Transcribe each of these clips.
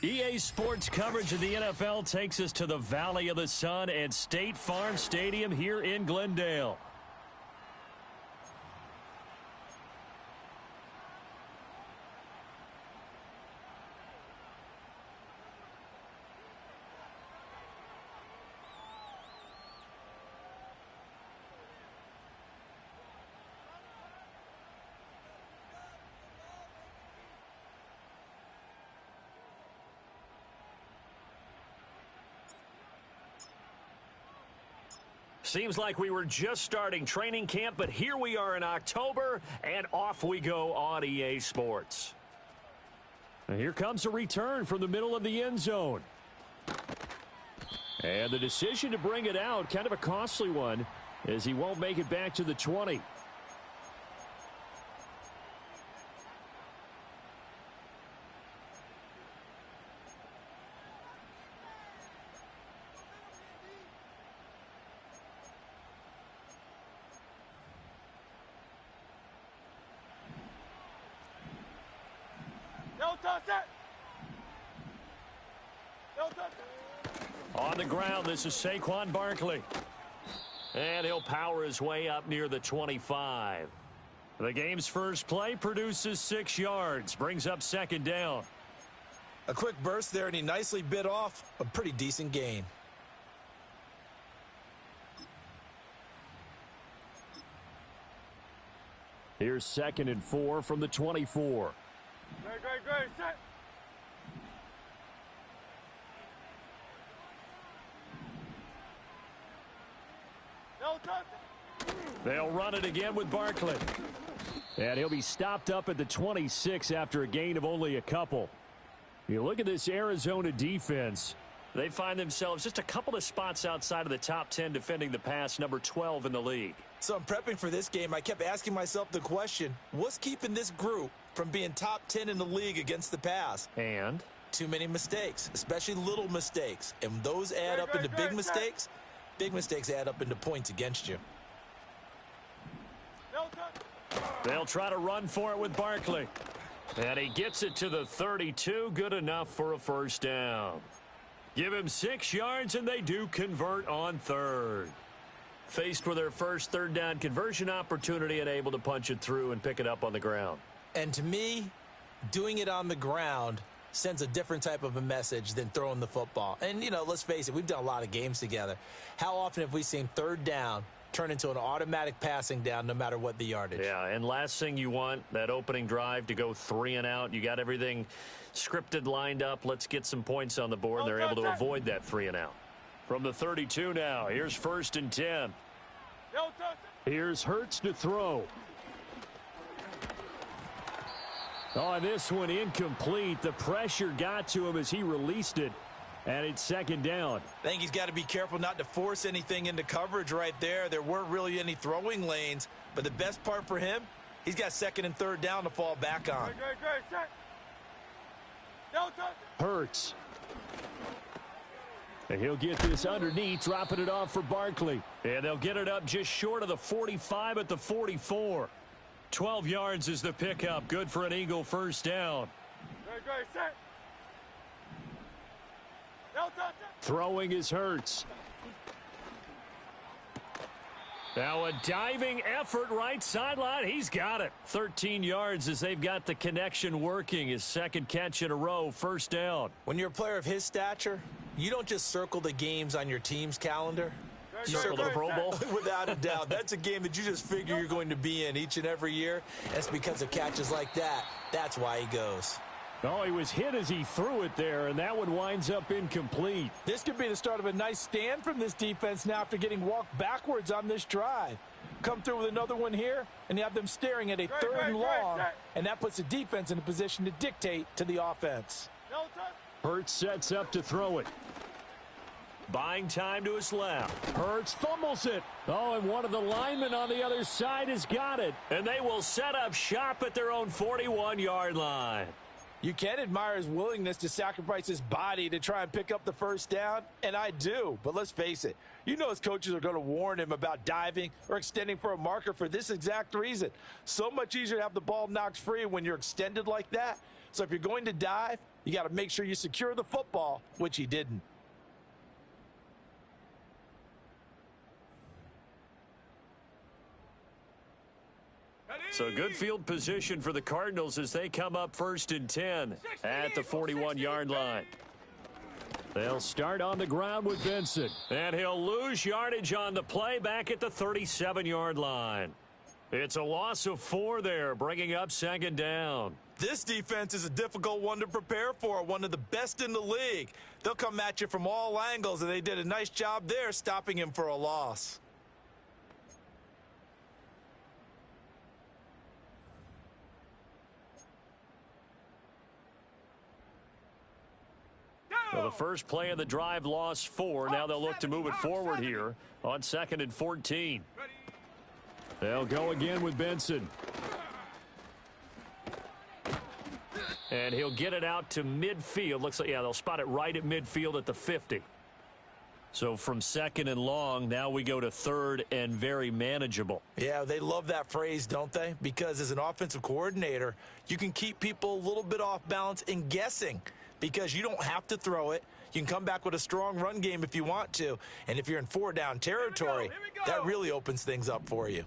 EA Sports coverage of the NFL takes us to the Valley of the Sun at State Farm Stadium here in Glendale. Seems like we were just starting training camp, but here we are in October, and off we go on EA Sports. And here comes a return from the middle of the end zone. And the decision to bring it out, kind of a costly one, as he won't make it back to the 20. On the ground, this is Saquon Barkley. And he'll power his way up near the 25. The game's first play produces 6 yards, brings up second down. A quick burst there, and he nicely bit off a pretty decent gain. Here's 2nd and 4 from the 24. Great, set. They'll run it again with Barkley. And he'll be stopped up at the 26 after a gain of only a couple. You look at this Arizona defense. They find themselves just a couple of spots outside of the top 10 defending the pass, number 12 in the league. So I'm prepping for this game. I kept asking myself the question, what's keeping this group from being top 10 in the league against the pass? And? Too many mistakes, especially little mistakes. And those add up into big mistakes. Big mistakes add up into points against you. They'll try to run for it with Barkley. And he gets it to the 32. Good enough for a first down. Give him 6 yards, and they do convert on third. Faced with their first third down conversion opportunity and able to punch it through and pick it up on the ground. And to me, doing it on the ground sends a different type of a message than throwing the football. And, you know, let's face it, we've done a lot of games together. How often have we seen third down turn into an automatic passing down no matter what the yardage? Yeah, and last thing you want, that opening drive to go 3 and out. You got everything scripted, lined up. Let's get some points on the board. They're able to avoid that 3 and out. From the 32 now, here's 1st and 10. Here's Hurts to throw. Oh, this one incomplete. The pressure got to him as he released it, and it's 2nd down. I think he's got to be careful not to force anything into coverage right there. There weren't really any throwing lanes, but the best part for him, he's got 2nd and 3rd down to fall back on. Hurts. And he'll get this underneath, dropping it off for Barkley. And they'll get it up just short of the 45 at the 44. 12 yards is the pickup. Good for an Eagle first down. Throwing is Hurts. Now a diving effort right sideline. He's got it. 13 yards as they've got the connection working. His 2nd catch in a row, first down. When you're a player of his stature, you don't just circle the games on your team's calendar. You circle the Pro Bowl? Without a doubt. That's a game that you just figure you're going to be in each and every year. And it's because of catches like that. That's why he goes. Oh, he was hit as he threw it there, and that one winds up incomplete. This could be the start of a nice stand from this defense now after getting walked backwards on this drive. Come through with another one here, and you have them staring at a 3rd and long, and that puts the defense in a position to dictate to the offense. Hurts sets up to throw it. Buying time to his left. Hurts fumbles it. Oh, and one of the linemen on the other side has got it. And they will set up shop at their own 41-yard line. You can admire his willingness to sacrifice his body to try and pick up the first down, and I do. But let's face it, you know his coaches are going to warn him about diving or extending for a marker for this exact reason. So much easier to have the ball knocked free when you're extended like that. So if you're going to dive, You got to make sure you secure the football, which he didn't. So good field position for the Cardinals as they come up 1st and 10 at the 41-yard line. They'll start on the ground with Vincent. And he'll lose yardage on the play back at the 37-yard line. It's a loss of 4 there, bringing up 2nd down. This defense is a difficult one to prepare for, one of the best in the league. They'll come at you from all angles, and they did a nice job there stopping him for a loss. Well, the first play of the drive lost 4. Now they'll look to move it forward here on 2nd and 14. They'll go again with Benson. And he'll get it out to midfield. Looks like, yeah, they'll spot it right at midfield at the 50. So from 2nd and long, now we go to 3rd and very manageable. Yeah, they love that phrase, don't they? Because as an offensive coordinator, you can keep people a little bit off balance and guessing because you don't have to throw it. You can come back with a strong run game if you want to. And if you're in 4-down territory, that really opens things up for you.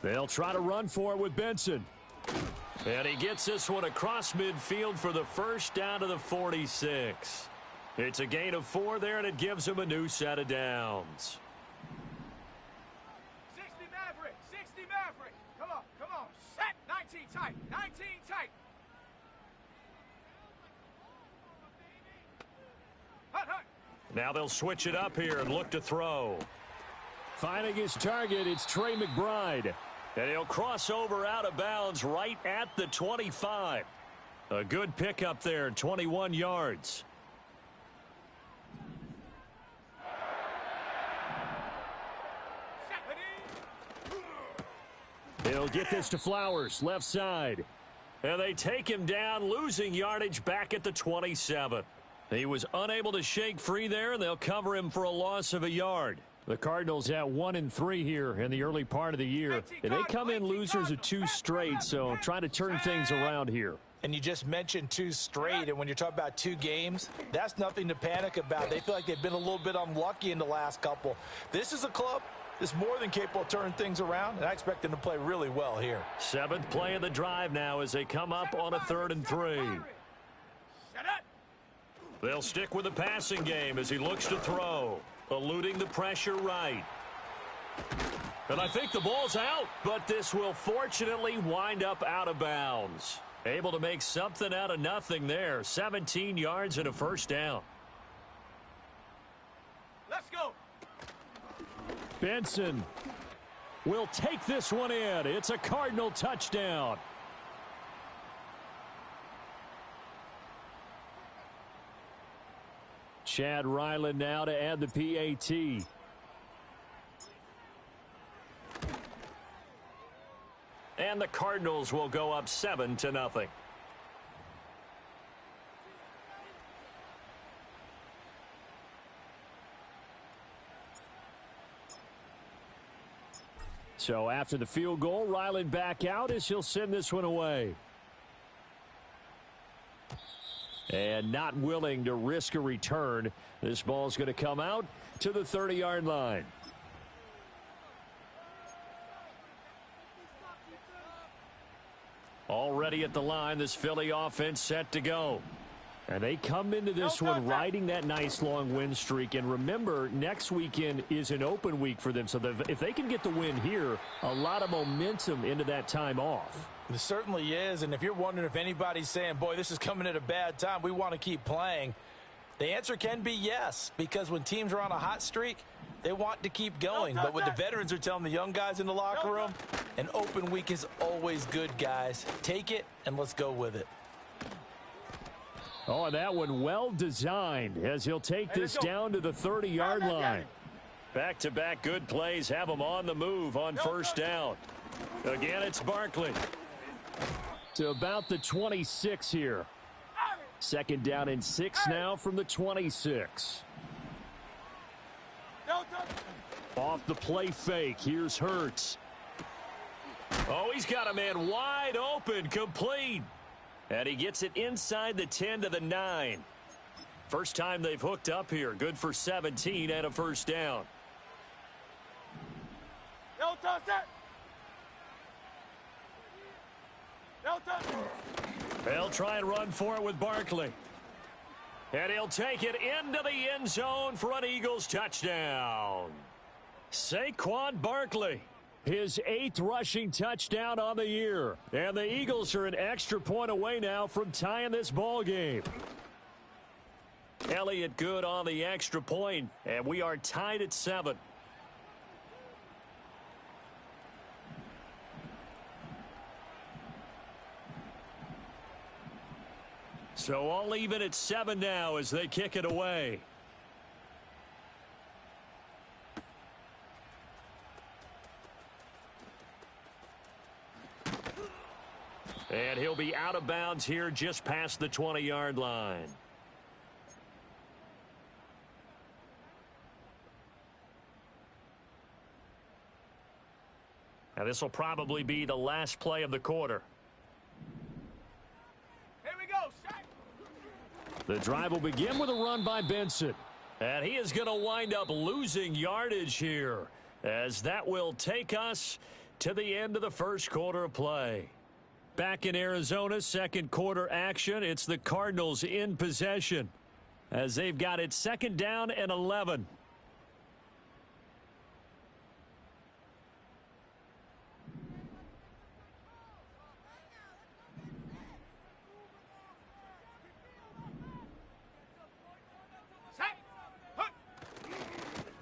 They'll try to run for it with Benson. And he gets this one across midfield for the first down to the 46. It's a gain of 4 there, and it gives him a new set of downs. 60 Maverick, 60 Maverick. Come on, set. 19 tight, 19 tight. Hut. Now they'll switch it up here and look to throw. Finding his target, it's Trey McBride. And he'll cross over out of bounds right at the 25. A good pickup there, 21 yards. He'll get this to Flowers, left side. And they take him down, losing yardage back at the 27. He was unable to shake free there, and they'll cover him for a loss of a yard. The Cardinals at 1-3 here in the early part of the year. And they come in losers of 2 straight, so trying to turn things around here. And you just mentioned 2 straight, and when you're talking about 2 games, that's nothing to panic about. They feel like they've been a little bit unlucky in the last couple. This is a club that's more than capable of turning things around, and I expect them to play really well here. 7th play of the drive now as they come up on a 3rd and 3. They'll stick with the passing game as he looks to throw. Eluding the pressure right. And I think the ball's out, but this will fortunately wind up out of bounds. Able to make something out of nothing there. 17 yards and a first down. Let's go. Benson will take this one in. It's a Cardinal touchdown. Chad Ryland now to add the PAT. And the Cardinals will go up 7-0. So after the field goal, Ryland back out as he'll send this one away. And not willing to risk a return. This ball's going to come out to the 30-yard line. Already at the line, this Philly offense set to go. And they come into this one riding that nice long win streak. And remember, next weekend is an open week for them. So if they can get the win here, a lot of momentum into that time off. It certainly is, and if you're wondering if anybody's saying, boy, this is coming at a bad time, we want to keep playing, the answer can be yes, because when teams are on a hot streak, they want to keep going. But what the veterans are telling the young guys in the locker room, an open week is always good, guys. Take it, and let's go with it. Oh, and that one well designed as he'll take this down to the 30-yard line. Back-to-back good plays have him on the move on first down. Again, it's Barkley. To about the 26 here. 2nd down and 6 now from the 26. Off the play fake. Here's Hurts. Oh, he's got a man wide open, complete. And he gets it inside the 10 to the 9. First time they've hooked up here. Good for 17 and a first down. No touch it. No touch it. They'll try and run for it with Barkley. And he'll take it into the end zone for an Eagles touchdown. Saquon Barkley, his 8th rushing touchdown on the year. And the Eagles are an extra point away now from tying this ball game. Elliott good on the extra point, and we are tied at 7. So all even at 7 now as they kick it away. And he'll be out of bounds here just past the 20-yard line. Now this will probably be the last play of the quarter. Here we go, set. The drive will begin with a run by Benson. And he is going to wind up losing yardage here, as that will take us to the end of the first quarter of play. Back in Arizona, second quarter action. It's the Cardinals in possession as they've got it 2nd down and 11.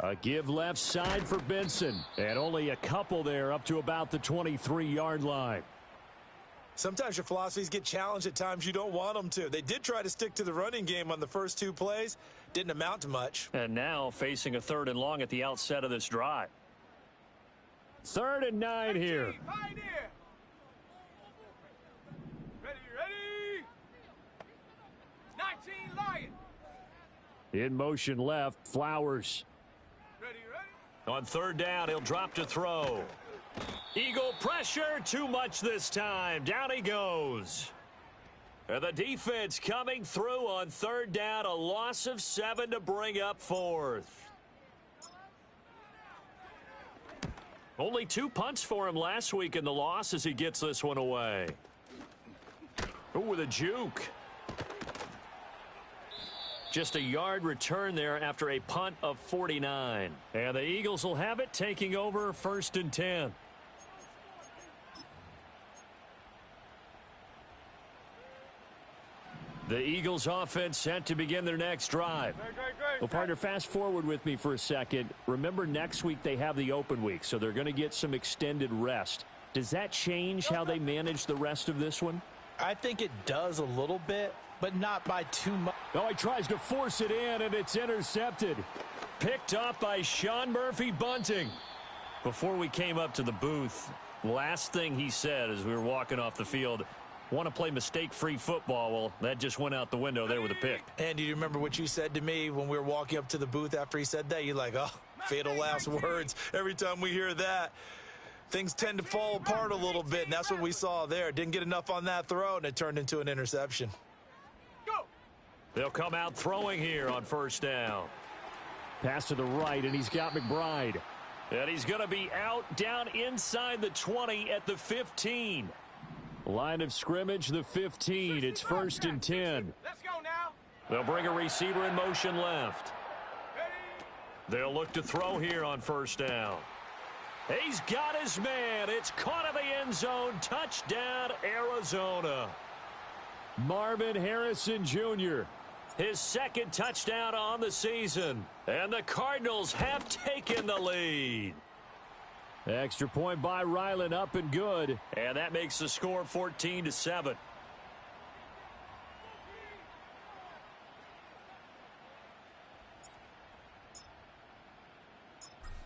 A give left side for Benson. And only a couple there up to about the 23-yard line. Sometimes your philosophies get challenged at times you don't want them to. They did try to stick to the running game on the first 2 plays. Didn't amount to much. And now facing a 3rd and long at the outset of this drive. 3rd and 9 here. Pioneer. Ready. 19 Lion. In motion left, Flowers. Ready. On 3rd down, he'll drop to throw. Eagle pressure, too much this time. Down he goes. And the defense coming through on 3rd down, a loss of 7 to bring up 4th. Only 2 punts for him last week in the loss as he gets this one away. Oh, with a juke. Just a yard return there after a punt of 49. And the Eagles will have it, taking over 1st and 10. The Eagles offense set to begin their next drive. Well, partner, fast forward with me for a second. Remember, next week they have the open week, so they're going to get some extended rest. Does that change how they manage the rest of this one? I think it does a little bit, but not by too much. Oh, he tries to force it in, and it's intercepted. Picked up by Sean Murphy-Bunting. Before we came up to the booth, last thing he said as we were walking off the field, want to play mistake-free football. Well, that just went out the window there with a pick. And do you remember what you said to me when we were walking up to the booth after he said that? You're like, oh, fatal last words. Every time we hear that, things tend to fall apart a little bit, and that's what we saw there. Didn't get enough on that throw, and it turned into an interception. Go. They'll come out throwing here on 1st down. Pass to the right, and he's got McBride. And he's going to be out down inside the 20 at the 15. Line of scrimmage, the 15. It's 1st and 10. Let's go now. They'll bring a receiver in motion left. They'll look to throw here on 1st down. He's got his man. It's caught in the end zone. Touchdown, Arizona. Marvin Harrison Jr., his 2nd touchdown on the season. And the Cardinals have taken the lead. Extra point by Ryland, up and good. And that makes the score 14-7.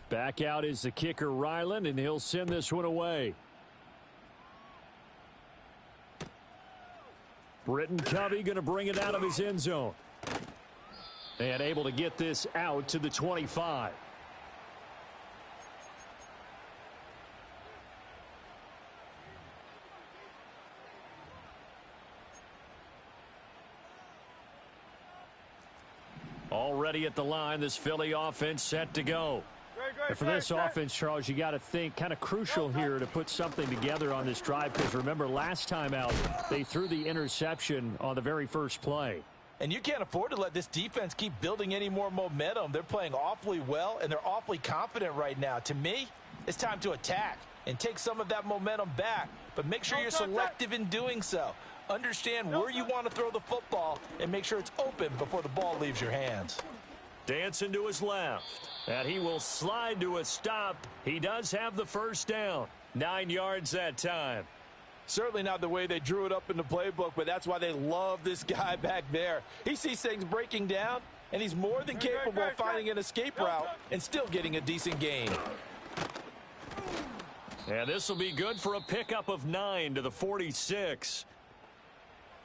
Back out is the kicker, Ryland, and he'll send this one away. Britton Covey going to bring it out of his end zone. And able to get this out to the 25. Already at the line, this Philly offense set to go. Great, For this offense, Charles, you got to think kind of crucial here to put something together on this drive, because remember last time out they threw the interception on the very first play. And you can't afford to let this defense keep building any more momentum. They're playing awfully well, and they're awfully confident right now. To me, it's time to attack and take some of that momentum back, but make sure you're selective in doing so. Understand where you want to throw the football and make sure it's open before the ball leaves your hands. Dancing to his left, and he will slide to a stop. He does have the first down. 9 yards that time. Certainly not the way they drew it up in the playbook, but that's why they love this guy back there. He sees things breaking down, and he's more than capable of finding an escape route and still getting a decent gain. And this will be good for a pickup of 9 to the 46.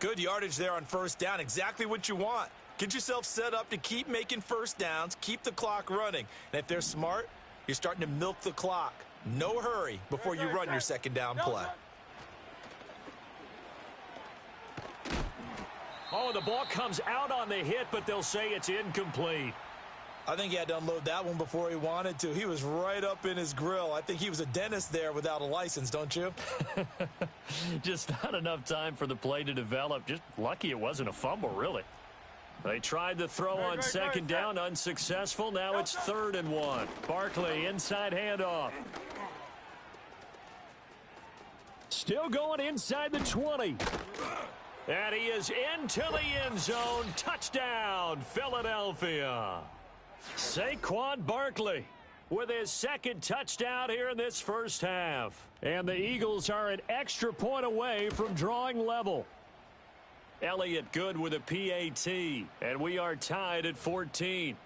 Good yardage there on first down. Exactly what you want. Get yourself set up to keep making first downs, keep the clock running. And if they're smart, you're starting to milk the clock. No hurry before you run your second down play. Oh, the ball comes out on the hit, but they'll say it's incomplete. I think he had to unload that one before he wanted to. He was right up in his grill. I think he was a dentist there without a license, don't you? Just not enough time for the play to develop. Just lucky it wasn't a fumble, really. They tried to throw on second down, unsuccessful. Now it's 3rd and 1. Barkley, inside handoff. Still going inside the 20. And he is into the end zone. Touchdown, Philadelphia. Saquon Barkley with his second touchdown here in this first half. And the Eagles are an extra point away from drawing level. Elliott good with a PAT. And we are tied at 14.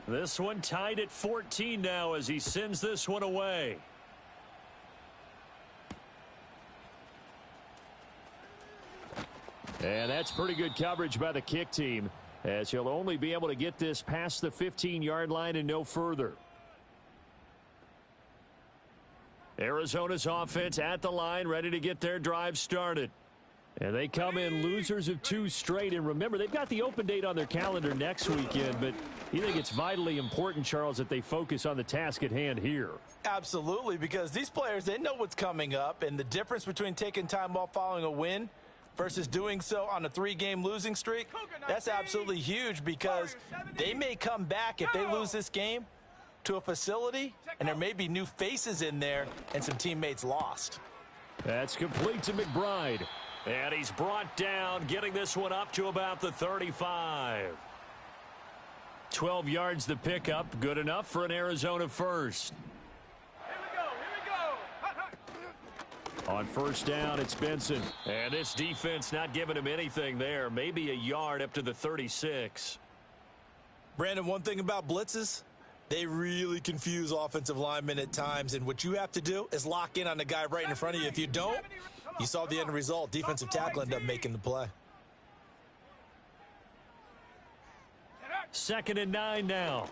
This one tied at 14 now as he sends this one away. And that's pretty good coverage by the kick team, as he'll only be able to get this past the 15-yard line and no further. Arizona's offense at the line, ready to get their drive started. And they come in losers of 2 straight. And remember, they've got the open date on their calendar next weekend, but you think it's vitally important, Charles, that they focus on the task at hand here? Absolutely, because these players, they know what's coming up, and the difference between taking time off following a win versus doing so on a 3-game losing streak, that's absolutely huge, because they may come back if they lose this game to a facility, and there may be new faces in there and some teammates lost. That's complete to McBride. And he's brought down, getting this one up to about the 35. 12 yards the pickup, good enough for an Arizona first. Here we go. On first down, it's Benson. And this defense not giving him anything there. Maybe a yard up to the 36. Brandon, one thing about blitzes, they really confuse offensive linemen at times. And what you have to do is lock in on the guy right in front of you. If you don't, you saw the end result. Defensive tackle ended up making the play. 2nd and 9 now.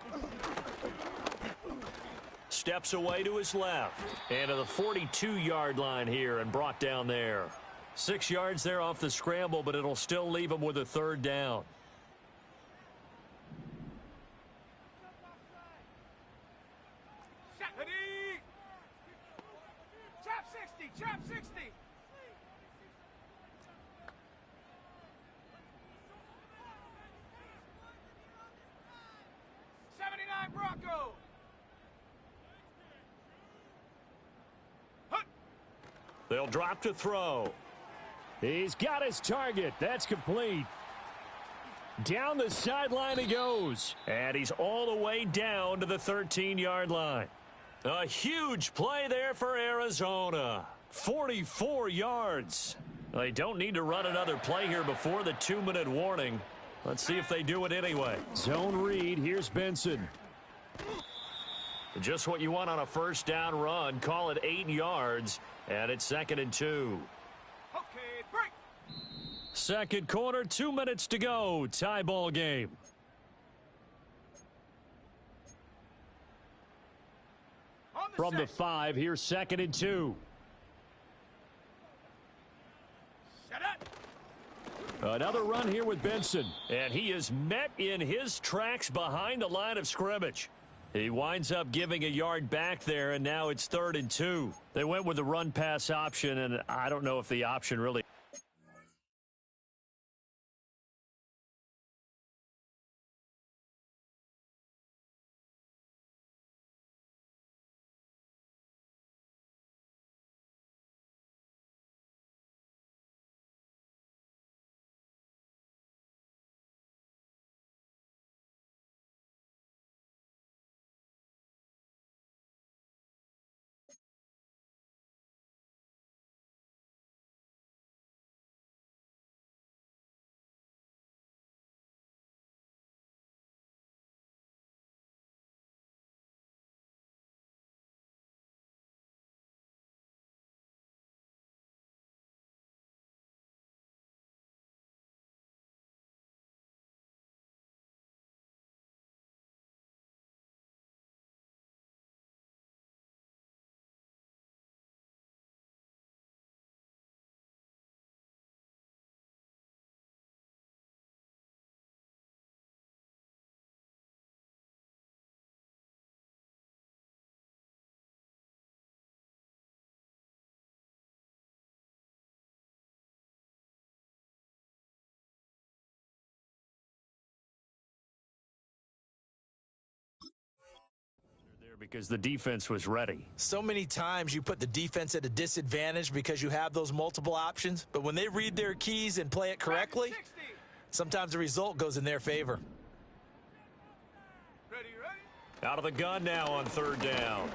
Steps away to his left. And to the 42-yard line here and brought down there. 6 yards there off the scramble, but it'll still leave him with a 3rd down. Chap 60, chap 60. 79 Bronco. They'll drop to throw. He's got his target. That's complete. Down the sideline he goes. And he's all the way down to the 13-yard line. A huge play there for Arizona. 44 yards. They don't need to run another play here before the 2-minute warning. Let's see if they do it anyway. Zone read. Here's Benson. Just what you want on a first down run. Call it 8 yards. And it's 2nd and 2. Okay, break. Second quarter, 2 minutes to go. Tie ball game. From the 5, here's 2nd and 2. Another run here with Benson. And he is met in his tracks behind the line of scrimmage. He winds up giving a yard back there, and now it's 3rd and 2. They went with the run-pass option, and I don't know if the option really... Because the defense was ready. So many times you put the defense at a disadvantage because you have those multiple options, but when they read their keys and play it correctly, sometimes the result goes in their favor. Ready. Out of the gun now on 3rd down.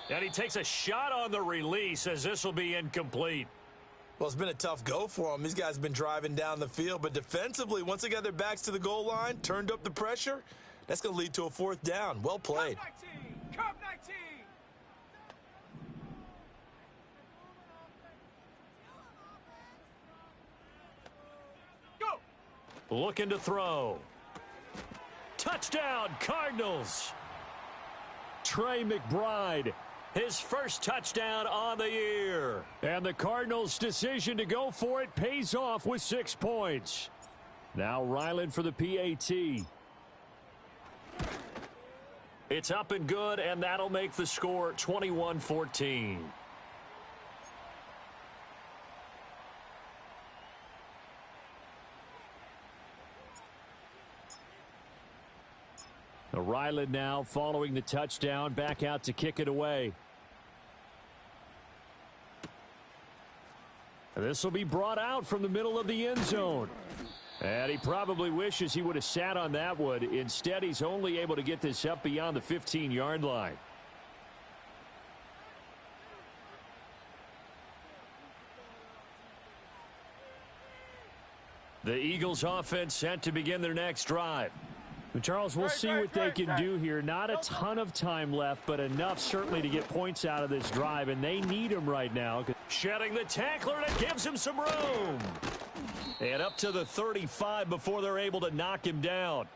And he takes a shot on the release as this will be incomplete. Well, it's been a tough go for them. These guys have been driving down the field, but defensively, once they got their backs to the goal line, turned up the pressure, that's going to lead to a 4th down. Well played. Curve 19. Go. Looking to throw. Touchdown, Cardinals. Trey McBride, his first touchdown on the year. And the Cardinals' decision to go for it pays off with 6 points. Now Ryland for the PAT. It's up and good, and that'll make the score 21-14. Ryland now following the touchdown, back out to kick it away. This will be brought out from the middle of the end zone. And he probably wishes he would have sat on that one. Instead, he's only able to get this up beyond the 15-yard line. The Eagles offense set to begin their next drive. Charles, we'll see what they can do here. Not a ton of time left, but enough certainly to get points out of this drive, and they need them right now. Shedding the tackler, and it gives him some room. And up to the 35 before they're able to knock him down.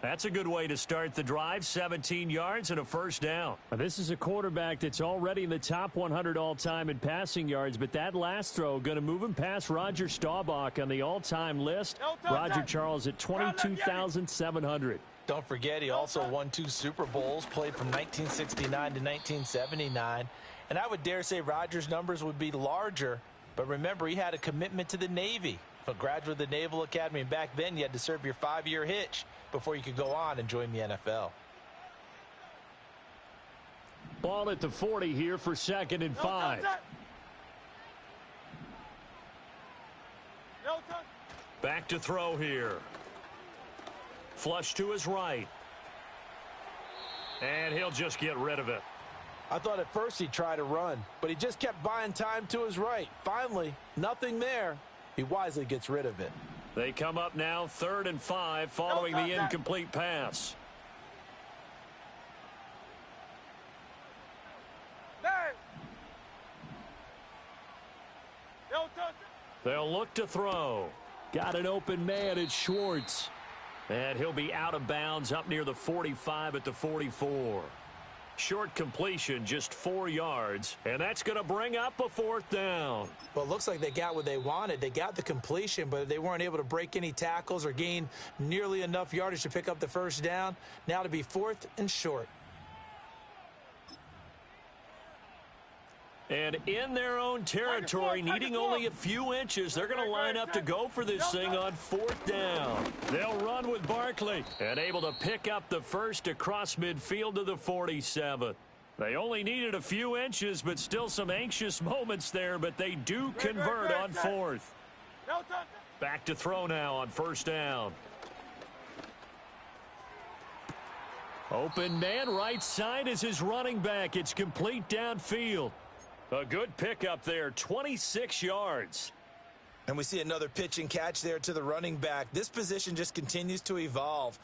That's a good way to start the drive. 17 yards and a 1st down. This is a quarterback that's already in the top 100 all-time in passing yards, but that last throw going to move him past Roger Staubach on the all-time list. Roger Charles at 22,700. Don't forget, he also won 2 Super Bowls, played from 1969 to 1979. And I would dare say Roger's numbers would be larger, but remember, he had a commitment to the Navy. A graduate of the Naval Academy, and back then you had to serve your 5-year hitch before you could go on and join the NFL. Ball at the 40 here for 2nd and 5. Back to throw here. Flush to his right. And he'll just get rid of it. I thought at first he'd try to run, but he just kept buying time to his right. Finally, nothing there. He wisely gets rid of it. They come up now 3rd and 5 following the incomplete pass. They'll look to throw. Got an open man at Schwartz. And he'll be out of bounds up near the 45 at the 44. Short completion, just 4 yards, and that's going to bring up a 4th down. Well, it looks like they got what they wanted. They got the completion, but they weren't able to break any tackles or gain nearly enough yardage to pick up the first down. Now to be 4th and short. And in their own territory, needing only a few inches, they're going to line up to go for this thing on 4th down. They'll run with Barkley and able to pick up the first across midfield to the 47. They only needed a few inches, but still some anxious moments there, but they do convert on 4th. Back to throw now on 1st down. Open man right side is his running back. It's complete downfield. A good pickup there, 26 yards. And we see another pitch and catch there to the running back. This position just continues to evolve.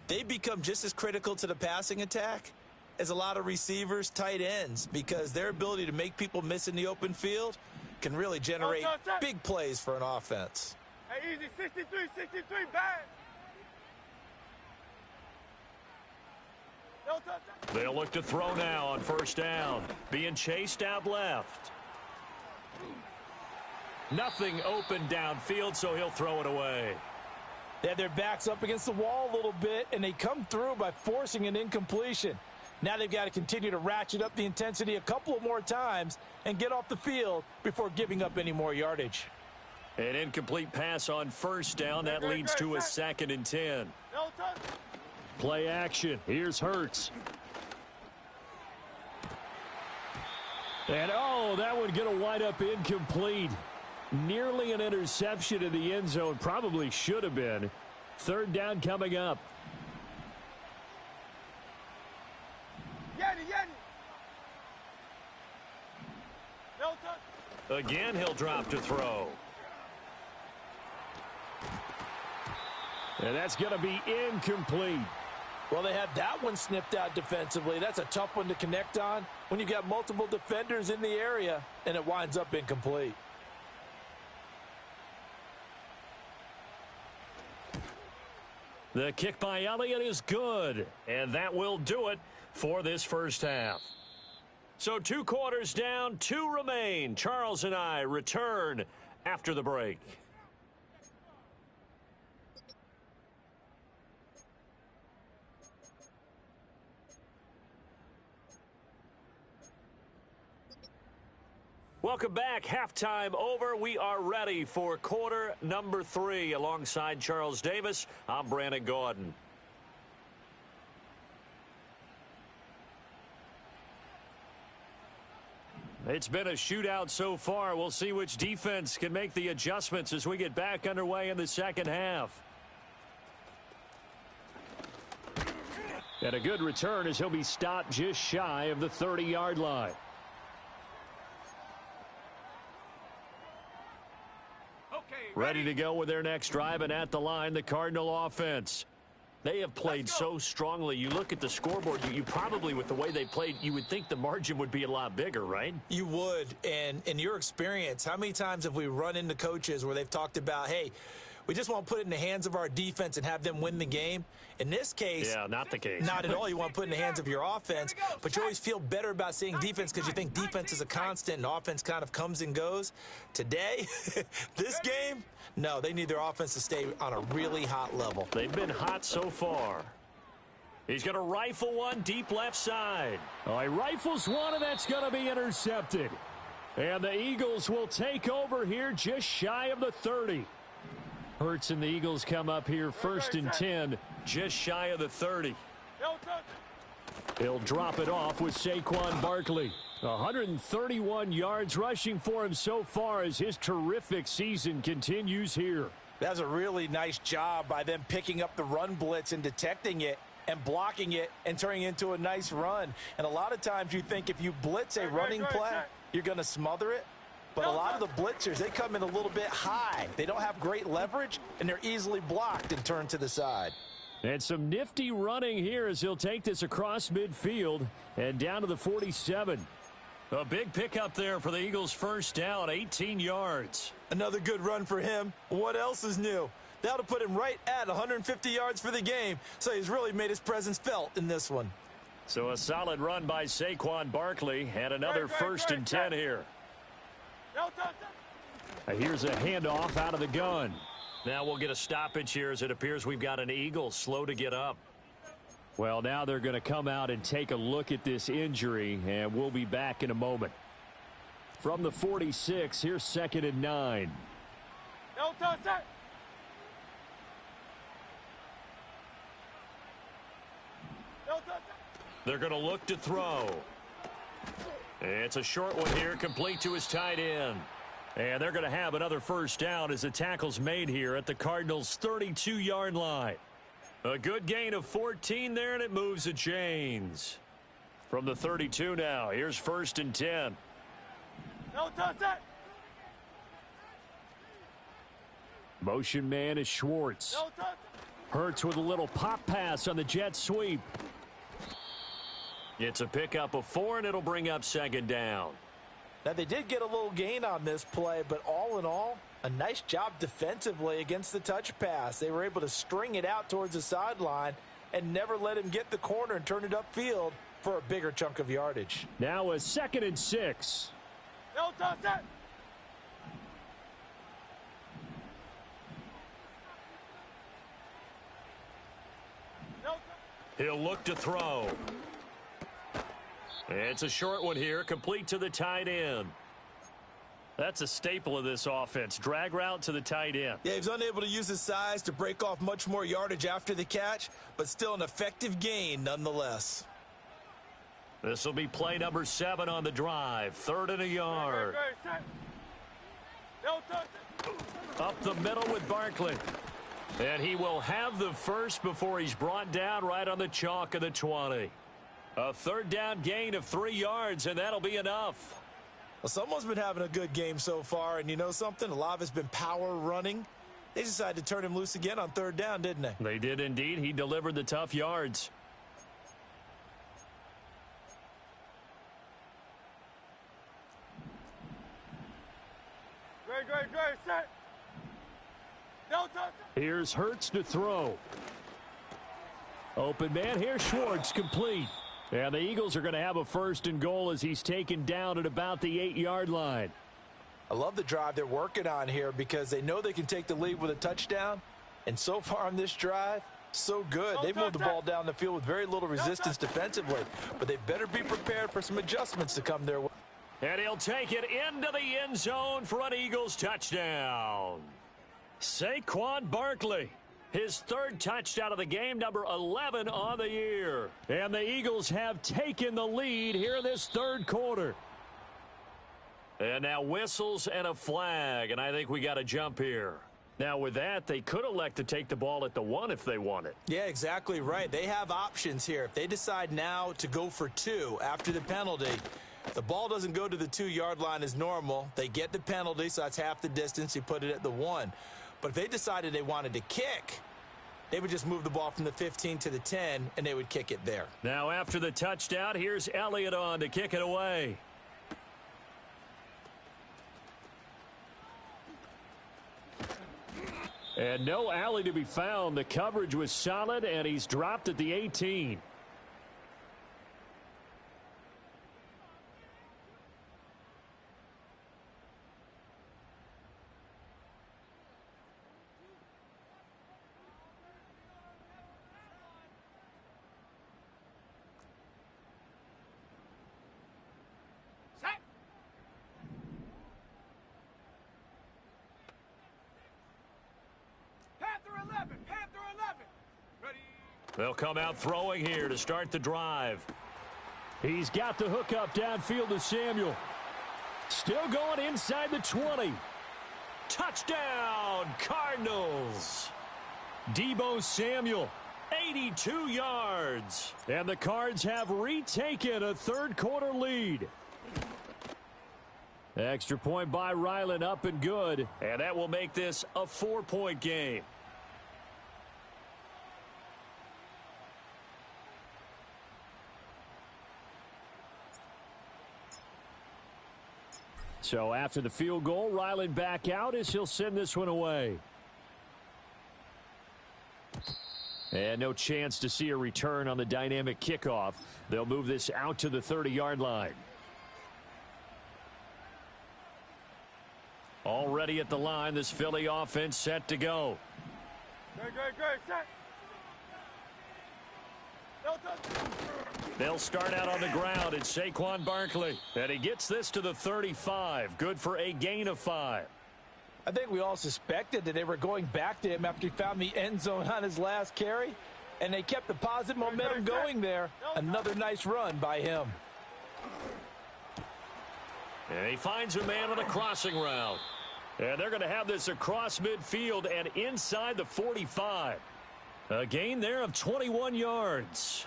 They become just as critical to the passing attack as a lot of receivers, tight ends, because their ability to make people miss in the open field can really generate big plays for an offense. Hey, easy, 63, bad. They'll look to throw now on 1st down. Being chased out left. Nothing open downfield, so he'll throw it away. They have their backs up against the wall a little bit, and they come through by forcing an incompletion. Now they've got to continue to ratchet up the intensity a couple of more times and get off the field before giving up any more yardage. An incomplete pass on 1st down. That leads to a 2nd and 10. Play action. Here's Hurts. And, oh, that one going to wind up incomplete. Nearly an interception in the end zone. Probably should have been. 3rd down coming up. Again, he'll drop to throw. And that's going to be incomplete. Well, they had that one snipped out defensively. That's a tough one to connect on when you've got multiple defenders in the area, and it winds up incomplete. The kick by Elliott is good, and that will do it for this first half. So 2 quarters down, 2 remain. Charles and I return after the break. Welcome back. Halftime over. We are ready for quarter number 3. Alongside Charles Davis, I'm Brandon Gordon. It's been a shootout so far. We'll see which defense can make the adjustments as we get back underway in the second half. And a good return as he'll be stopped just shy of the 30-yard line. Ready to go with their next drive, and at the line, the Cardinal offense. They have played so strongly. You look at the scoreboard, you probably, with the way they played, you would think the margin would be a lot bigger, right? You would. And in your experience, how many times have we run into coaches where they've talked about, hey, we just want to put it in the hands of our defense and have them win the game? In this case, yeah, not the case. Not at all. You want to put it in the hands of your offense, but you always feel better about saying defense because you think defense is a constant and offense kind of comes and goes. Today, this game, no, they need their offense to stay on a really hot level. They've been hot so far. He's going to rifle one deep left side. Oh, he rifles one, and that's going to be intercepted. And the Eagles will take over here just shy of the 30. Hurts and the Eagles come up here 1st and 10, just shy of the 30. He'll drop it off with Saquon Barkley. 131 yards rushing for him so far as his terrific season continues here. That's a really nice job by them picking up the run blitz and detecting it and blocking it and turning it into a nice run. And a lot of times you think if you blitz a running play, you're going to smother it. But a lot of the blitzers, they come in a little bit high. They don't have great leverage, and they're easily blocked and turned to the side. And some nifty running here as he'll take this across midfield and down to the 47. A big pickup there for the Eagles' first down, 18 yards. Another good run for him. What else is new? That'll put him right at 150 yards for the game, so he's really made his presence felt in this one. So a solid run by Saquon Barkley, and another first and 10 here. Here's a handoff out of the gun. Now we'll get a stoppage here as it appears we've got an Eagle slow to get up. Well, now they're going to come out and take a look at this injury, and we'll be back in a moment. From the 46, here's 2nd and 9. No touch it. No touch it. They're going to look to throw. It's a short one here, complete to his tight end. And they're going to have another first down as the tackle's made here at the Cardinals' 32-yard line. A good gain of 14 there, and it moves the chains. From the 32 now, here's 1st and 10. No touch it. Motion man is Schwartz. No touch it. Hurts with a little pop pass on the jet sweep. It's a pickup of 4, and it'll bring up 2nd down. Now, they did get a little gain on this play, but all in all, a nice job defensively against the touch pass. They were able to string it out towards the sideline and never let him get the corner and turn it upfield for a bigger chunk of yardage. Now a 2nd and 6. No touch it. No touch. He'll look to throw. It's a short one here, complete to the tight end. That's a staple of this offense. Drag route to the tight end. Yeah, he was unable to use his size to break off much more yardage after the catch, but still an effective gain nonetheless. This will be play number 7 on the drive. 3rd and a yard. No touch it. Up the middle with Barkley. And he will have the first before he's brought down right on the chalk of the 20. A 3rd down gain of 3 yards, and that'll be enough. Well, someone's been having a good game so far, and you know something? A lot of it's been power running. They decided to turn him loose again on 3rd down, didn't they? They did indeed. He delivered the tough yards. Great, set. No touch it. Here's Hurts to throw. Open man, here's Schwartz, complete. And the Eagles are going to have a 1st and goal as he's taken down at about the 8-yard line. I love the drive they're working on here because they know they can take the lead with a touchdown. And so far on this drive, so good. They've moved the ball down the field with very little resistance defensively. But they better be prepared for some adjustments to come their way. And he'll take it into the end zone for an Eagles touchdown. Saquon Barkley. His 3rd touchdown of the game, number 11 on the year. And the Eagles have taken the lead here in this 3rd quarter. And now whistles and a flag, and I think we got to jump here. Now with that, they could elect to take the ball at the 1 if they wanted. Yeah, exactly right. They have options here. If they decide now to go for 2 after the penalty, the ball doesn't go to the 2-yard line as normal. They get the penalty, so that's half the distance. You put it at the 1. But if they decided they wanted to kick, they would just move the ball from the 15 to the 10, and they would kick it there. Now after the touchdown, here's Elliott on to kick it away. And no alley to be found. The coverage was solid, and he's dropped at the 18. They'll come out throwing here to start the drive. He's got the hook up downfield to Samuel. Still going inside the 20. Touchdown, Cardinals. Deebo Samuel, 82 yards. And the Cards have retaken a 3rd quarter lead. Extra point by Ryland, up and good. And that will make this a 4-point game. So after the field goal, Ryland back out as he'll send this one away. And no chance to see a return on the dynamic kickoff. They'll move this out to the 30-yard line. Already at the line, this Philly offense set to go. Great, set. They'll start out on the ground. It's Saquon Barkley. And he gets this to the 35. Good for a gain of 5. I think we all suspected that they were going back to him after he found the end zone on his last carry, and they kept the positive momentum going there. Another nice run by him. And he finds a man on a crossing route. And they're going to have this across midfield and inside the 45. A gain there of 21 yards.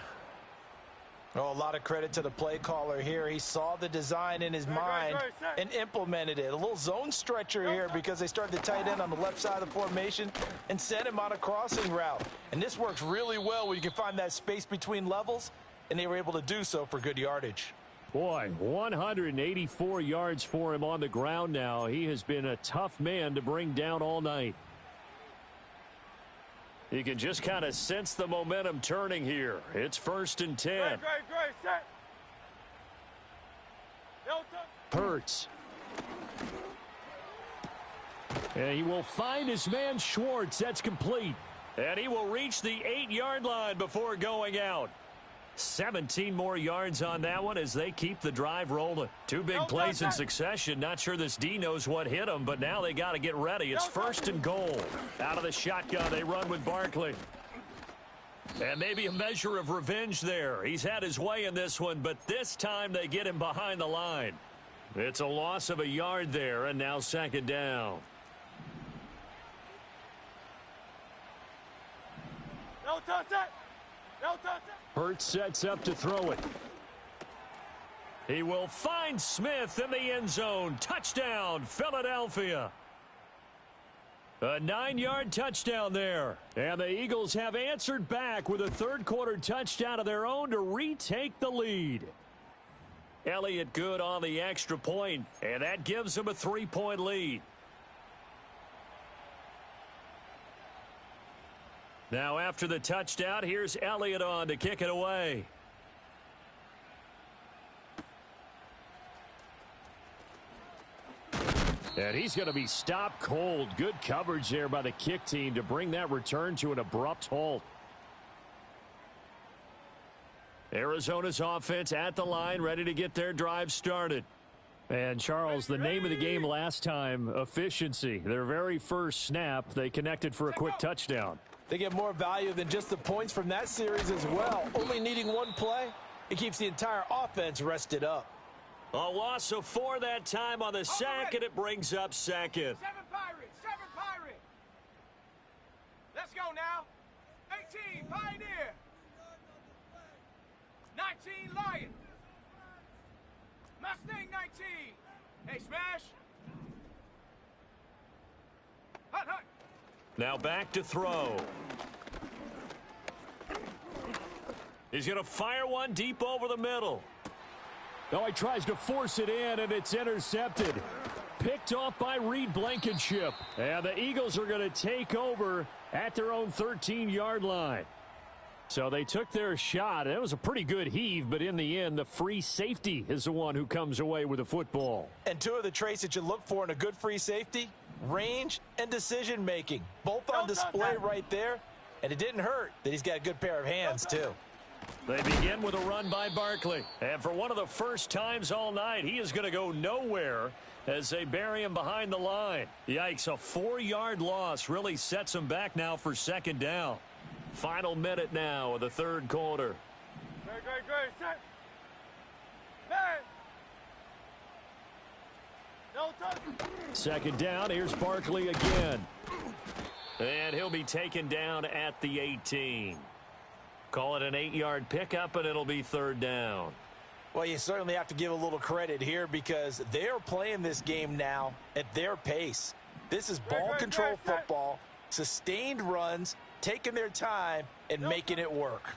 Oh, a lot of credit to the play caller here. He saw the design in his mind and implemented it. A little zone stretcher here because they started the tight end on the left side of the formation and sent him on a crossing route. And this works really well when you can find that space between levels, and they were able to do so for good yardage. Boy, 184 yards for him on the ground now. He has been a tough man to bring down all night. You can just kind of sense the momentum turning here. It's 1st and 10. Great, set. Hurts. And he will find his man Schwartz. That's complete. And he will reach the 8-yard line before going out. 17 more yards on that one as they keep the drive rolling. 2 big plays in succession. Not sure this D knows what hit them, but now they got to get ready. It's 1st and goal. Out of the shotgun, they run with Barkley. And maybe a measure of revenge there. He's had his way in this one, but this time they get him behind the line. It's a loss of a yard there, and now 2nd down. No touch it. Hurts sets up to throw it. He will find Smith in the end zone. Touchdown, Philadelphia. A 9-yard touchdown there. And the Eagles have answered back with a third-quarter touchdown of their own to retake the lead. Elliott good on the extra point, and that gives them a 3-point lead. Now after the touchdown, here's Elliott on to kick it away. And he's going to be stopped cold. Good coverage there by the kick team to bring that return to an abrupt halt. Arizona's offense at the line, ready to get their drive started. And, Charles, the name of the game last time, efficiency. Their very first snap, they connected for a quick touchdown. They get more value than just the points from that series as well. Only needing one play, it keeps the entire offense rested up. A loss of 4 that time on the sack, and it brings up 2nd. 7 Pirate. Let's go now. 18 Pioneer. 19 Lion. Mustang 19. Hey, Smash. Hut. Now back to throw. He's going to fire one deep over the middle. Oh, he tries to force it in, and it's intercepted. Picked off by Reed Blankenship. And the Eagles are going to take over at their own 13-yard line. So they took their shot. It was a pretty good heave, but in the end, the free safety is the one who comes away with the football. And 2 of the traits that you look for in a good free safety, range and decision-making. Both on display right there, and it didn't hurt that he's got a good pair of hands, too. They begin with a run by Barkley. And for one of the first times all night, he is going to go nowhere as they bury him behind the line. Yikes, a 4-yard loss really sets him back now for 2nd down. Final minute now of the 3rd quarter. Great. Set. Man. No touch. 2nd down. Here's Barkley again. And he'll be taken down at the 18. Call it an 8-yard pickup, and it'll be 3rd down. Well, you certainly have to give a little credit here because they're playing this game now at their pace. This is ball control football, sustained runs, taking their time, and making it work.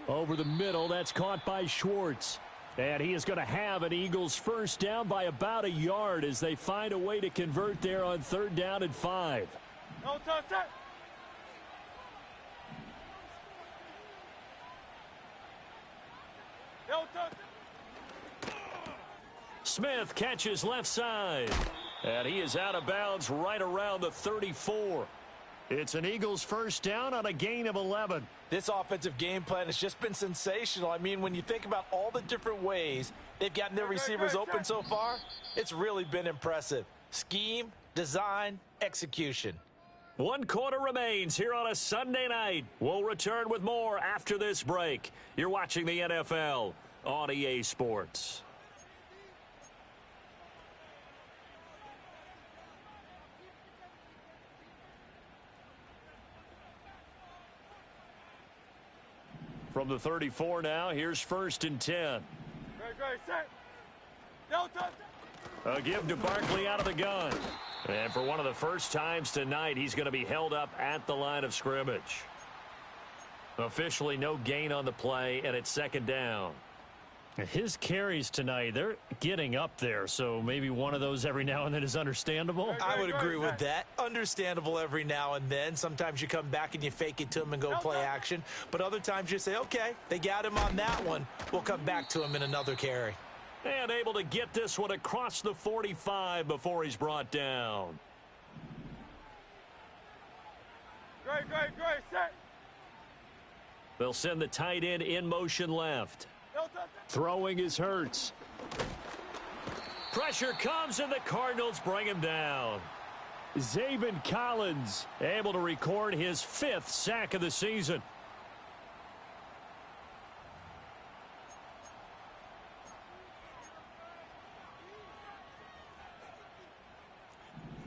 Over the middle, that's caught by Schwartz. And he is going to have an Eagles first down by about a yard as they find a way to convert there on 3rd down and 5. No touch that. No touch. Smith catches left side. And he is out of bounds right around the 34. It's an Eagles first down on a gain of 11. This offensive game plan has just been sensational. I mean, when you think about all the different ways they've gotten their receivers open so far, it's really been impressive. Scheme, design, execution. 1 quarter remains here on a Sunday night. We'll return with more after this break. You're watching the NFL on EA Sports. From the 34 now, here's 1st and 10. Great, set. No touch. A give to Barkley out of the gun. And for one of the first times tonight, he's going to be held up at the line of scrimmage. Officially no gain on the play, and it's 2nd down. His carries tonight, they're getting up there, so maybe one of those every now and then is understandable. I would agree with that. Understandable every now and then. Sometimes you come back and you fake it to him and go play action. But other times you say, okay, they got him on that one. We'll come back to him in another carry. And able to get this one across the 45 before he's brought down. Great, set. They'll send the tight end in motion left. No touch. Throwing is Hurts. Pressure comes and the Cardinals bring him down. Zaven Collins able to record his 5th sack of the season.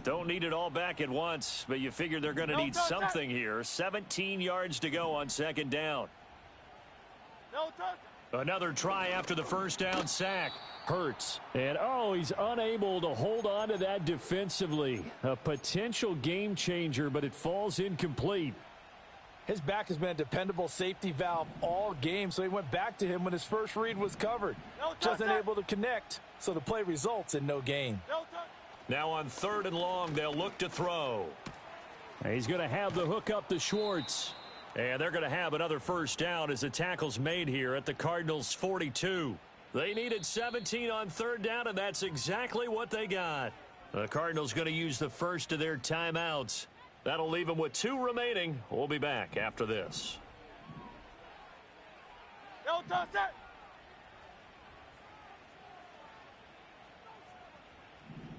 Don't need it all back at once, but you figure they're going to need something here. 17 yards to go on 2nd down. No touch. Another try after the first down sack. Hurts. And, he's unable to hold on to that defensively. A potential game changer, but it falls incomplete. His back has been a dependable safety valve all game, so he went back to him when his first read was covered. Just unable to connect, so the play results in no gain. No touch. Now on 3rd and long, they'll look to throw. He's going to have the hook up to Schwartz. And they're going to have another first down as the tackle's made here at the Cardinals' 42. They needed 17 on 3rd down, and that's exactly what they got. The Cardinals going to use the first of their timeouts. That'll leave them with 2 remaining. We'll be back after this. No touch that.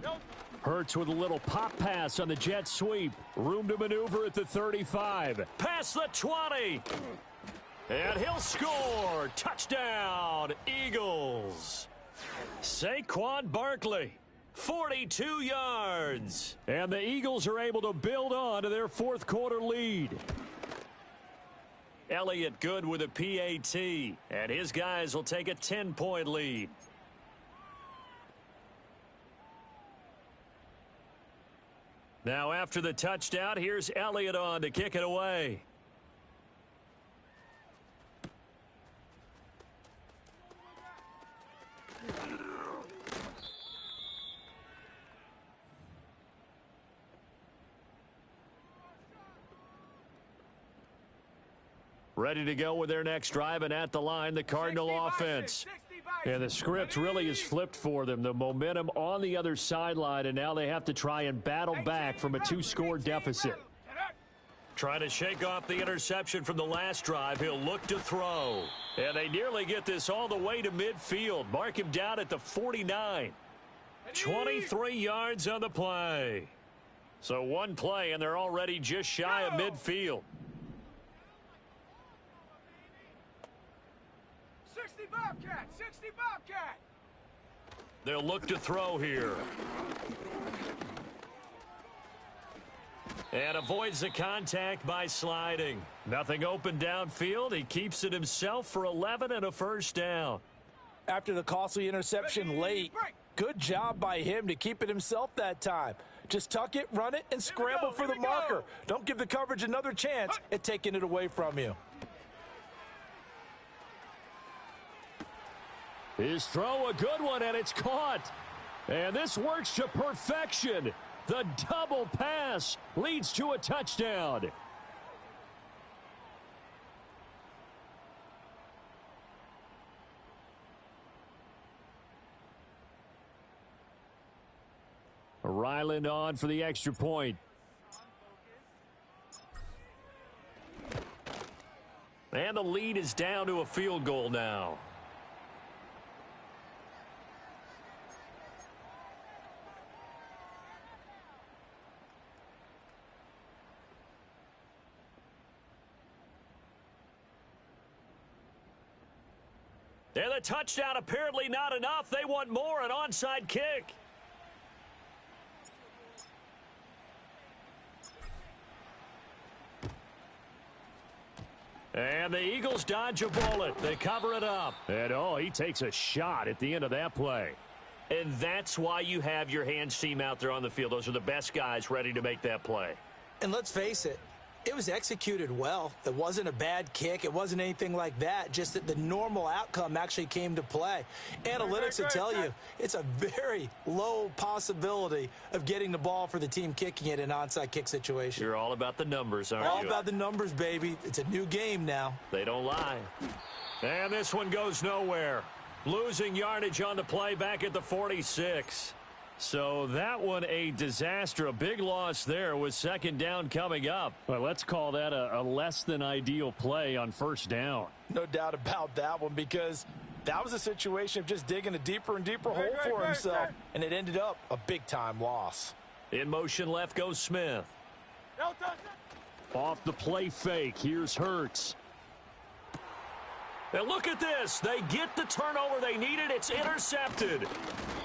No. Hurts with a little pop pass on the jet sweep. Room to maneuver at the 35. Past the 20. And he'll score. Touchdown, Eagles. Saquon Barkley, 42 yards. And the Eagles are able to build on to their 4th quarter lead. Elliott good with a PAT. And his guys will take a 10-point lead. Now after the touchdown, here's Elliott on to kick it away. Ready to go with their next drive, and at the line, the Cardinal offense. And the script really is flipped for them. The momentum on the other sideline, and now they have to try and battle back from a 2-score deficit. Trying to shake off the interception from the last drive. He'll look to throw. And they nearly get this all the way to midfield. Mark him down at the 49. 23 yards on the play. So one play, and they're already just shy of midfield. 60 Bobcat, 60 Bobcat. They'll look to throw here. And avoids the contact by sliding. Nothing open downfield. He keeps it himself for 11 and a first down. After the costly interception late, good job by him to keep it himself that time. Just tuck it, run it, and scramble for the marker. Don't give the coverage another chance at taking it away from you. His throw, a good one, and it's caught. And this works to perfection. The double pass leads to a touchdown. Ryland on for the extra point. And the lead is down to a field goal now. And the touchdown apparently not enough. They want more, an onside kick. And the Eagles dodge a bullet. They cover it up. And, oh, he takes a shot at the end of that play. And that's why you have your hands team out there on the field. Those are the best guys ready to make that play. And let's face it, it was executed well. It wasn't a bad kick. It wasn't anything like that. Just that the normal outcome actually came to play. Analytics will tell you it's a very low possibility of getting the ball for the team kicking it in an onside kick situation. You're all about the numbers, aren't you? All about the numbers, baby. It's a new game now. They don't lie. And this one goes nowhere. Losing yardage on the play back at the 46. So that one a disaster, a big loss there with second down coming up. Well, let's call that a less than ideal play on first down. No doubt about that one, because that was a situation of just digging a deeper and deeper hole for himself, and it ended up a big-time loss. In motion left goes Smith. Off the play fake, here's Hurts. And look at this. They get the turnover they needed. It's intercepted.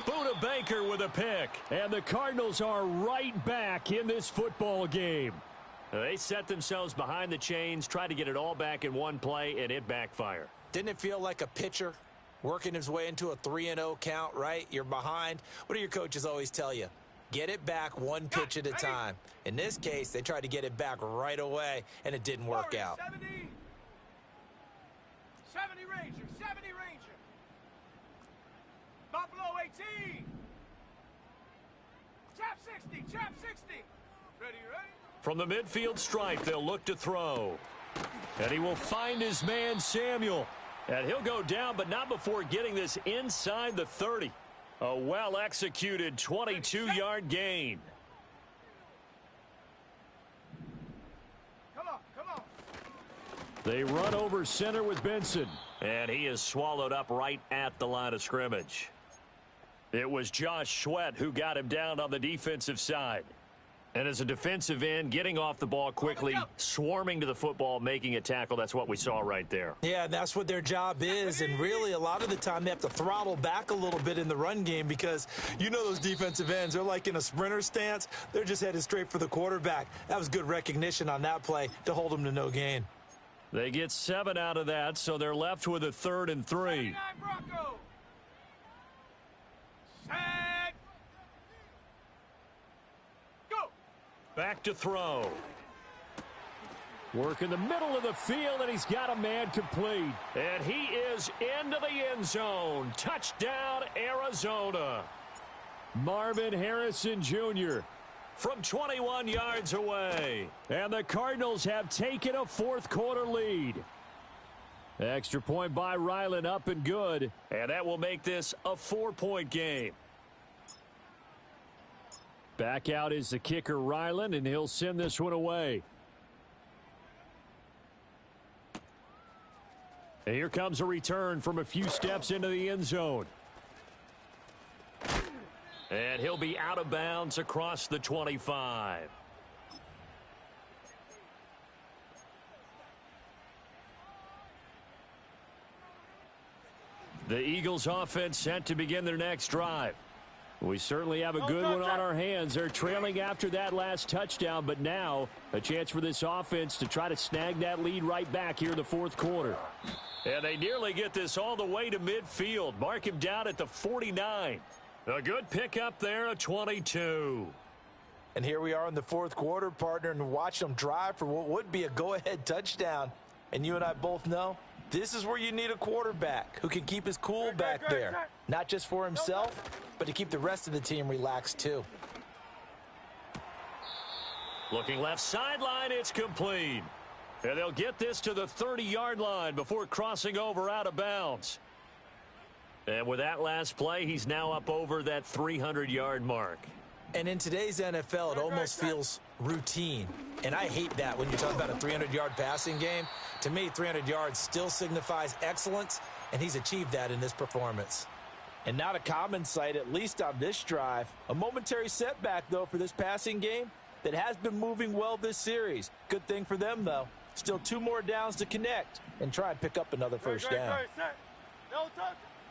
Buda Baker with a pick. And the Cardinals are right back in this football game. They set themselves behind the chains, tried to get it all back in one play, and it backfired. Didn't it feel like a pitcher working his way into a 3-0 count, right? You're behind. What do your coaches always tell you? Get it back one pitch at a time. In this case, they tried to get it back right away, and it didn't work out. 70 Ranger, 70 Ranger. Buffalo 18. Chap 60, chap 60. Ready? From the midfield stripe, they'll look to throw. And he will find his man, Samuel. And he'll go down, but not before getting this inside the 30. A well-executed 22-yard gain. They run over center with Benson. And he is swallowed up right at the line of scrimmage. It was Josh Sweat who got him down on the defensive side. And as a defensive end, getting off the ball quickly, swarming to the football, making a tackle, that's what we saw right there. Yeah, that's what their job is. And really, a lot of the time, they have to throttle back a little bit in the run game because you know those defensive ends, they're like in a sprinter stance. They're just headed straight for the quarterback. That was good recognition on that play to hold them to no gain. They get 7 out of that, so they're left with a 3rd and 3. Set. Go. Back to throw. Work in the middle of the field, and he's got a man complete. And he is into the end zone. Touchdown, Arizona. Marvin Harrison Jr. from 21 yards away. And the Cardinals have taken a fourth-quarter lead. Extra point by Ryland, up and good. And that will make this a 4-point game. Back out is the kicker, Ryland, and he'll send this one away. And here comes a return from a few steps into the end zone. And he'll be out of bounds across the 25. The Eagles offense set to begin their next drive. We certainly have a good one on our hands. They're trailing after that last touchdown, but now a chance for this offense to try to snag that lead right back here in the fourth quarter. And they nearly get this all the way to midfield. Mark him down at the 49. A good pickup there, a 22. And here we are in the fourth quarter, partner, and watch them drive for what would be a go-ahead touchdown. And you and I both know This is where you need a quarterback who can keep his cool back there. Not just for himself, but to keep the rest of the team relaxed too. Looking left sideline, it's complete. And they'll get this to the 30-yard line before crossing over out of bounds. And with that last play, he's now up over that 300-yard mark. And in today's NFL, it almost feels routine. And I hate that when you're talking about a 300-yard passing game. To me, 300 yards still signifies excellence, and he's achieved that in this performance. And not a common sight, at least on this drive. A momentary setback, though, for this passing game that has been moving well this series. Good thing for them, though. Still 2 more downs to connect and try and pick up another first down.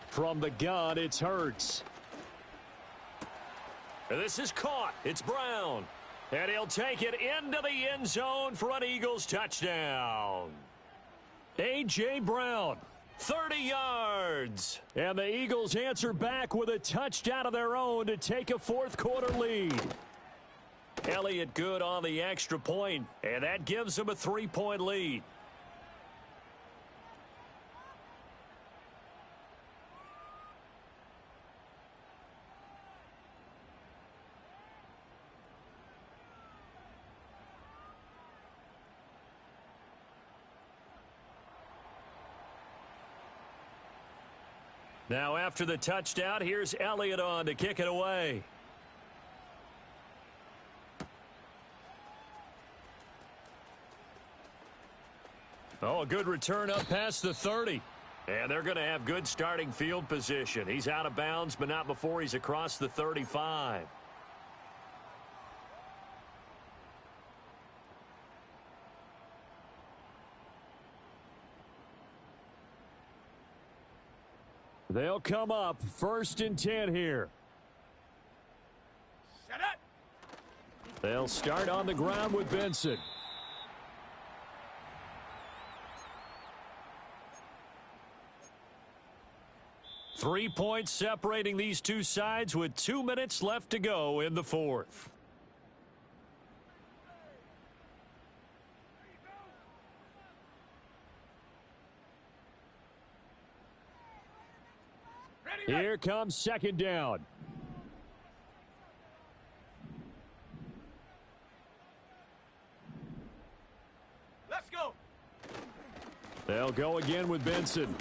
From the gun, it's Hurts. And this is caught. It's Brown. And he'll take it into the end zone for an Eagles touchdown. A.J. Brown, 30 yards. And the Eagles answer back with a touchdown of their own to take a fourth-quarter lead. Elliott good on the extra point, and that gives him a 3-point lead. Now after the touchdown, here's Elliott on to kick it away. Oh, a good return up past the 30. And they're going to have good starting field position. He's out of bounds, but not before he's across the 35. They'll come up 1st and 10 here. Set up. They'll start on the ground with Benson. Three points separating these two sides with 2 minutes left to go in the fourth. Here comes 2nd down. Let's go. They'll go again with Benson.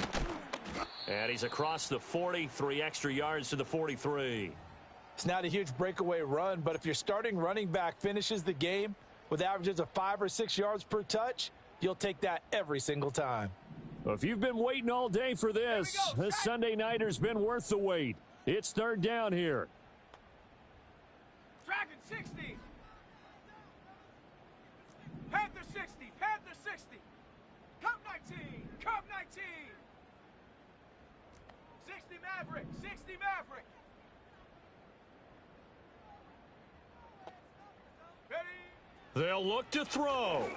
And he's across the 40, 3 extra yards to the 43. It's not a huge breakaway run, but if your starting running back finishes the game with averages of 5 or 6 yards per touch, you'll take that every single time. Well, if you've been waiting all day for this Sunday nighter's been worth the wait. It's 3rd down here. Dragon 60. Panther 60. Panther 60. Cub 19. Cub 19. 60 Maverick. 60 Maverick. Ready. They'll look to throw.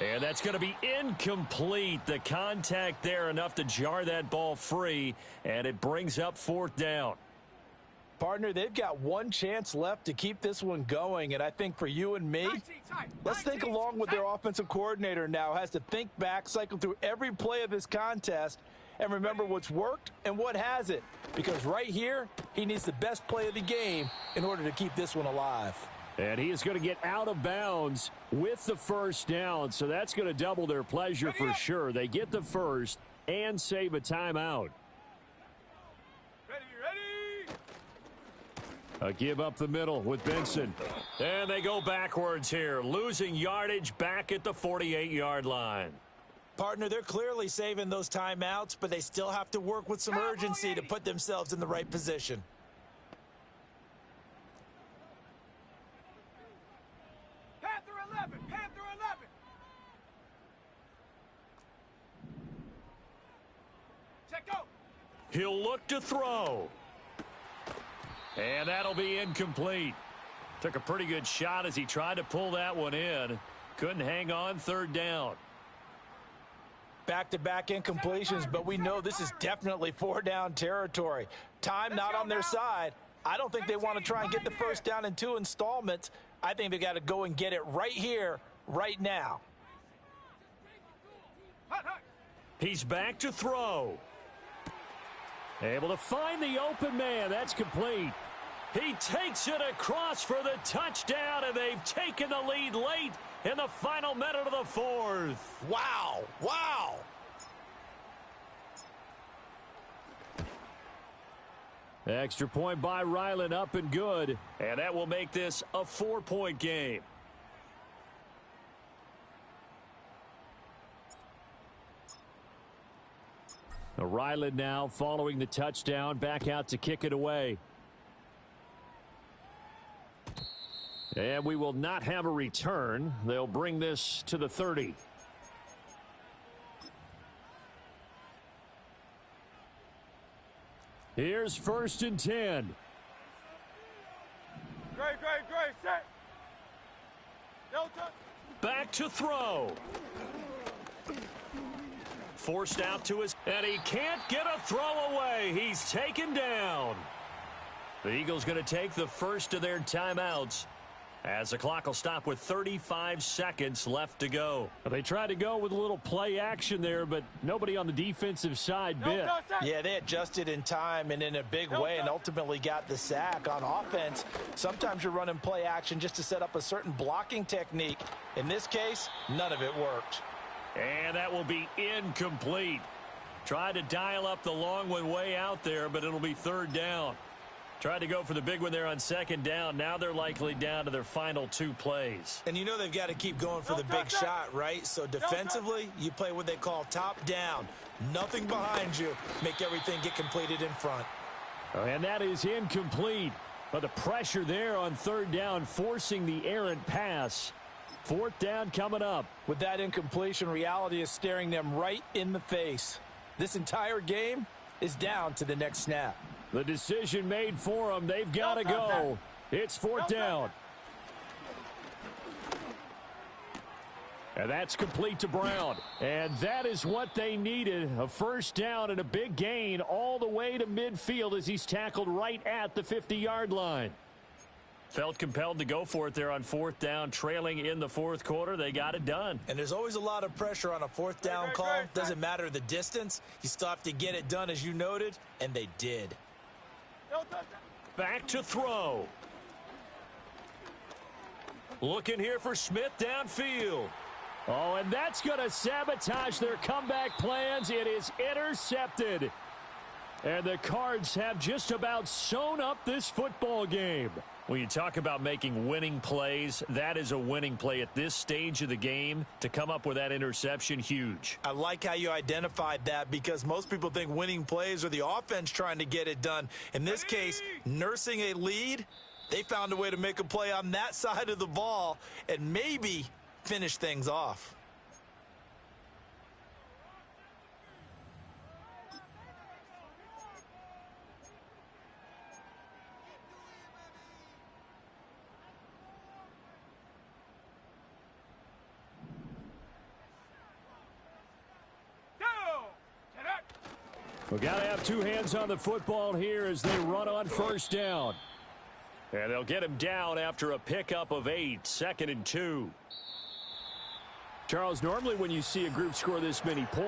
And that's going to be incomplete. The contact there enough to jar that ball free, and it brings up 4th down. Partner, they've got one chance left to keep this one going, and I think for you and me, let's think along with their offensive coordinator now. Has to think back, cycle through every play of this contest, and remember what's worked and what hasn't. Because right here, he needs the best play of the game in order to keep this one alive. And he is going to get out of bounds with the 1st down, so that's going to double their pleasure for sure. They get the 1st and save a timeout. Ready. A give up the middle with Benson. And they go backwards here, losing yardage back at the 48-yard line. Partner, they're clearly saving those timeouts, but they still have to work with some urgency to put themselves in the right position. Panther 11. Panther 11. Check go. He'll look to throw. And that'll be incomplete. Took a pretty good shot as he tried to pull that one in. Couldn't hang on 3rd down. Back-to-back incompletions, but we know this is definitely 4-down territory. Time not on their side. I don't think they want to try and get the 1st down in 2 installments. I think they got to go and get it right here, right now. He's back to throw. Able to find the open man. That's complete. He takes it across for the touchdown, and they've taken the lead late in the final minute of the fourth. Wow. Wow. Extra point by Ryland, up and good. And that will make this a 4-point game. Ryland now following the touchdown, back out to kick it away. And we will not have a return. They'll bring this to the 30. Here's 1st and 10. Great, set. Back to throw. Forced out to his, and he can't get a throw away. He's taken down. The Eagles going to take the first of their timeouts as the clock will stop with 35 seconds left to go. They tried to go with a little play action there, but nobody on the defensive side bit. Yeah, they adjusted in time and in a big way and ultimately got the sack. On offense, sometimes you're running play action just to set up a certain blocking technique. In this case, none of it worked. And that will be incomplete. Tried to dial up the long one way out there, but it'll be 3rd down. Tried to go for the big one there on 2nd down. Now they're likely down to their final 2 plays. And you know they've got to keep going for the big shot, right? So defensively, you play what they call top down. Nothing behind you. Make everything get completed in front. And that is incomplete. But the pressure there on 3rd down, forcing the errant pass. 4th down coming up. With that incompletion, reality is staring them right in the face. This entire game is down to the next snap. The decision made for them. They've got to go. It's 4th down. And that's complete to Brown. And that is what they needed. A 1st down and a big gain all the way to midfield as he's tackled right at the 50-yard line. Felt compelled to go for it there on 4th down, trailing in the 4th quarter. They got it done. And there's always a lot of pressure on a 4th down call. Doesn't matter the distance. You still have to get it done, as you noted, and they did. Back to throw. Looking here for Smith downfield. Oh, and that's going to sabotage their comeback plans. It is intercepted. And the Cards have just about sewn up this football game. When you talk about making winning plays, that is a winning play at this stage of the game. To come up with that interception, huge. I like how you identified that, because most people think winning plays are the offense trying to get it done. In this case, nursing a lead, they found a way to make a play on that side of the ball and maybe finish things off. We've got to have 2 hands on the football here as they run on 1st down. And they'll get him down after a pickup of 8, 2nd and 2. Charles, normally when you see a group score this many points,